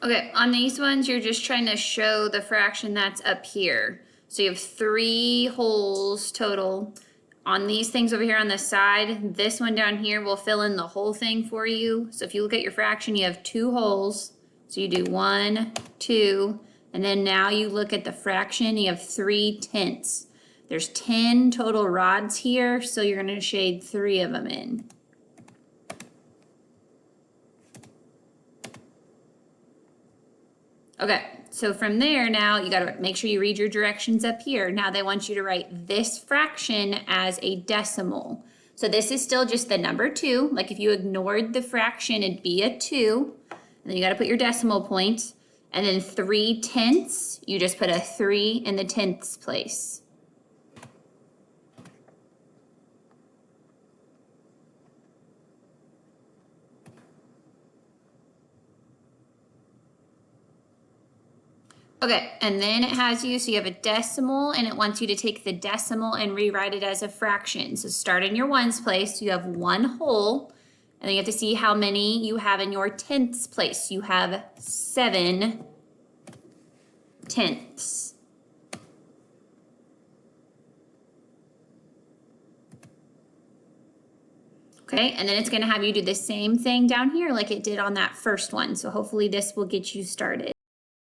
Okay, on these ones, you're just trying to show the fraction that's up here. So you have 3 wholes total. On these things over here on the side, this one down here will fill in the whole thing for you. So if you look at your fraction, you have 2 wholes. So you do 1, 2, and then now you look at the fraction, you have 3/10. There's 10 total rods here, so you're going to shade 3 of them in. Okay, so from there now, you gotta make sure you read your directions up here. Now they want you to write this fraction as a decimal. So this is still just the number 2. Like if you ignored the fraction, it'd be a 2. And then you gotta put your decimal point. And then 3/10, you just put a 3 in the 10ths place. Okay, and then it has you, so you have a decimal, and it wants you to take the decimal and rewrite it as a fraction. So start in your ones place, you have 1 whole, and then you have to see how many you have in your 10ths place. You have 7/10. Okay, and then it's gonna have you do the same thing down here like it did on that first one. So hopefully this will get you started.